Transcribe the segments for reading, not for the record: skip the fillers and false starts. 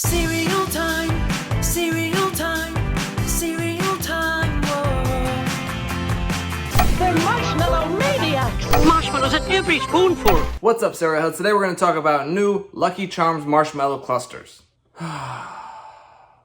Cereal time, cereal time, cereal time, whoa. They're marshmallow maniacs! Marshmallows at every spoonful! What's up, cereal heads? Today we're going to talk about new Lucky Charms marshmallow clusters.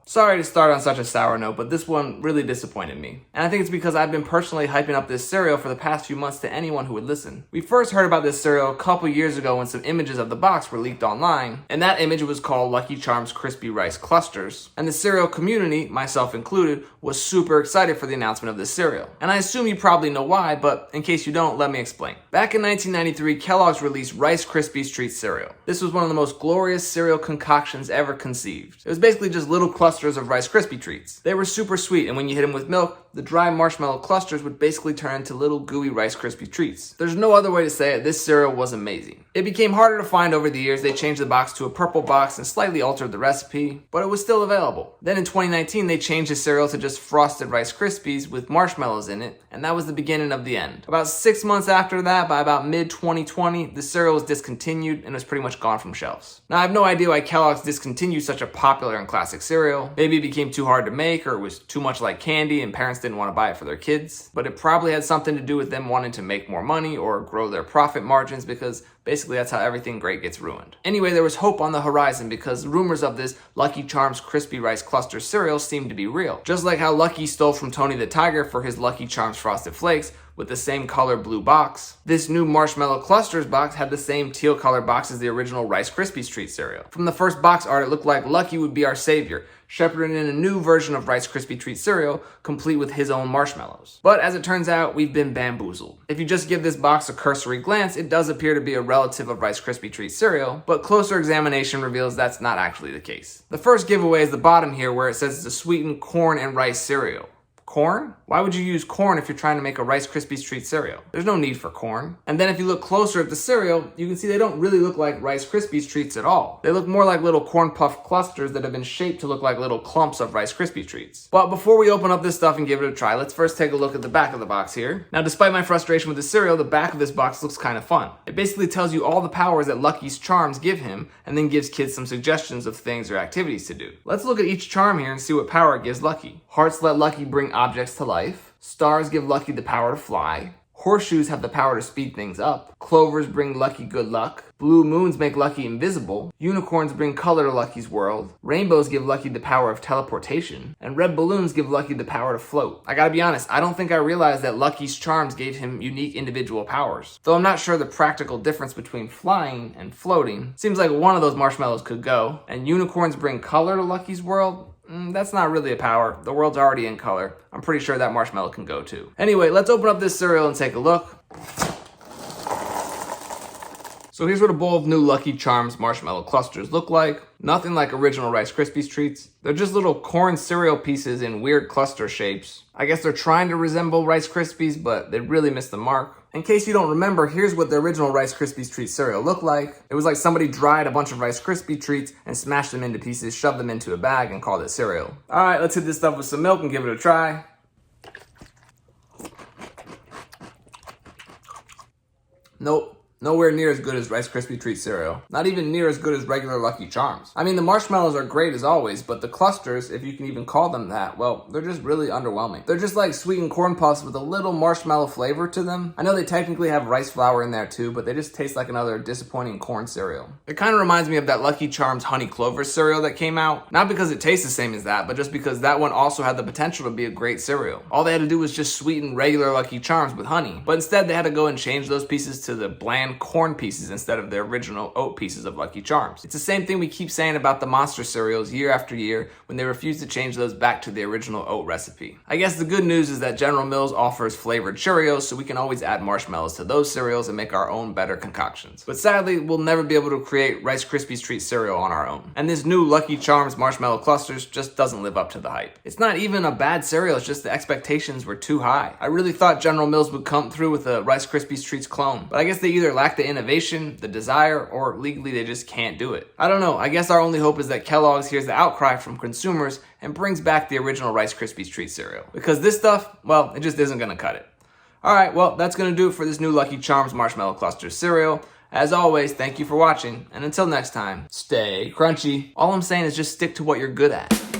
Sorry to start on such a sour note, but this one really disappointed me. And I think it's because I've been personally hyping up this cereal for the past few months to anyone who would listen. We first heard about this cereal a couple years ago when some images of the box were leaked online, and that image was called Lucky Charms Crispy Rice Clusters. And the cereal community, myself included, was super excited for the announcement of this cereal. And I assume you probably know why, but in case you don't, let me explain. Back in 1993, Kellogg's released Rice Krispies Treats cereal. This was one of the most glorious cereal concoctions ever conceived. It was basically just little clusters of Rice Krispie Treats. They were super sweet, and when you hit them with milk, the dry marshmallow clusters would basically turn into little gooey Rice Krispie Treats. There's no other way to say it, this cereal was amazing. It became harder to find over the years. They changed the box to a purple box and slightly altered the recipe, but it was still available. Then in 2019, they changed the cereal to just frosted Rice Krispies with marshmallows in it, and that was the beginning of the end. About 6 months after that, by about mid-2020, the cereal was discontinued and was pretty much gone from shelves. Now, I have no idea why Kellogg's discontinued such a popular and classic cereal. Maybe it became too hard to make, or it was too much like candy and parents didn't want to buy it for their kids. But it probably had something to do with them wanting to make more money or grow their profit margins, because basically that's how everything great gets ruined. Anyway, there was hope on the horizon because rumors of this Lucky Charms Crispy Rice Cluster cereal seemed to be real. Just like how Lucky stole from Tony the Tiger for his Lucky Charms Frosted Flakes with the same color blue box, this new Marshmallow Clusters box had the same teal color box as the original Rice Krispies Treat cereal. From the first box art, it looked like Lucky would be our savior, shepherding in a new version of Rice Krispie Treat cereal, complete with his own marshmallows. But as it turns out, we've been bamboozled. If you just give this box a cursory glance, it does appear to be a relative of Rice Krispie Treat cereal, but closer examination reveals that's not actually the case. The first giveaway is the bottom here, where it says it's a sweetened corn and rice cereal. Corn? Why would you use corn if you're trying to make a Rice Krispies Treat cereal? There's no need for corn. And then if you look closer at the cereal, you can see they don't really look like Rice Krispies Treats at all. They look more like little corn puff clusters that have been shaped to look like little clumps of Rice Krispie Treats. But before we open up this stuff and give it a try, let's first take a look at the back of the box here. Now, despite my frustration with the cereal, the back of this box looks kind of fun. It basically tells you all the powers that Lucky's charms give him, and then gives kids some suggestions of things or activities to do. Let's look at each charm here and see what power it gives Lucky. Hearts let Lucky bring objects to life. Stars give Lucky the power to fly. Horseshoes have the power to speed things up. Clovers bring Lucky good luck. Blue moons make Lucky invisible. Unicorns bring color to Lucky's world. Rainbows give Lucky the power of teleportation. And red balloons give Lucky the power to float. I gotta be honest, I don't think I realized that Lucky's charms gave him unique individual powers. Though I'm not sure the practical difference between flying and floating. Seems like one of those marshmallows could go. And unicorns bring color to Lucky's world? That's not really a power. The world's already in color. I'm pretty sure that marshmallow can go too. Anyway, let's open up this cereal and take a look. So here's what a bowl of new Lucky Charms marshmallow clusters look like. Nothing like original Rice Krispies Treats. They're just little corn cereal pieces in weird cluster shapes. I guess they're trying to resemble Rice Krispies, but they really missed the mark. In case you don't remember, here's what the original Rice Krispies Treat cereal looked like. It was like somebody dried a bunch of Rice Krispie Treats and smashed them into pieces, shoved them into a bag, and called it cereal. Alright, let's hit this stuff with some milk and give it a try. Nope. Nowhere near as good as Rice Krispie Treat cereal. Not even near as good as regular Lucky Charms. I mean, the marshmallows are great as always, but the clusters, if you can even call them that, well, they're just really underwhelming. They're just like sweetened corn puffs with a little marshmallow flavor to them. I know they technically have rice flour in there too, but they just taste like another disappointing corn cereal. It kind of reminds me of that Lucky Charms Honey Clover cereal that came out. Not because it tastes the same as that, but just because that one also had the potential to be a great cereal. All they had to do was just sweeten regular Lucky Charms with honey. But instead, they had to go and change those pieces to the bland corn pieces instead of the original oat pieces of Lucky Charms. It's the same thing we keep saying about the monster cereals year after year when they refuse to change those back to the original oat recipe. I guess the good news is that General Mills offers flavored Cheerios, so we can always add marshmallows to those cereals and make our own better concoctions. But sadly, we'll never be able to create Rice Krispies Treat cereal on our own. And this new Lucky Charms marshmallow clusters just doesn't live up to the hype. It's not even a bad cereal, it's just the expectations were too high. I really thought General Mills would come through with a Rice Krispies Treats clone, but I guess they either lack the innovation, the desire, or legally they just can't do it. I don't know, I guess our only hope is that Kellogg's hears the outcry from consumers and brings back the original Rice Krispies Treat cereal. Because this stuff, well, it just isn't gonna cut it. Alright, well, that's gonna do it for this new Lucky Charms Marshmallow Cluster cereal. As always, thank you for watching, and until next time, stay crunchy. All I'm saying is just stick to what you're good at.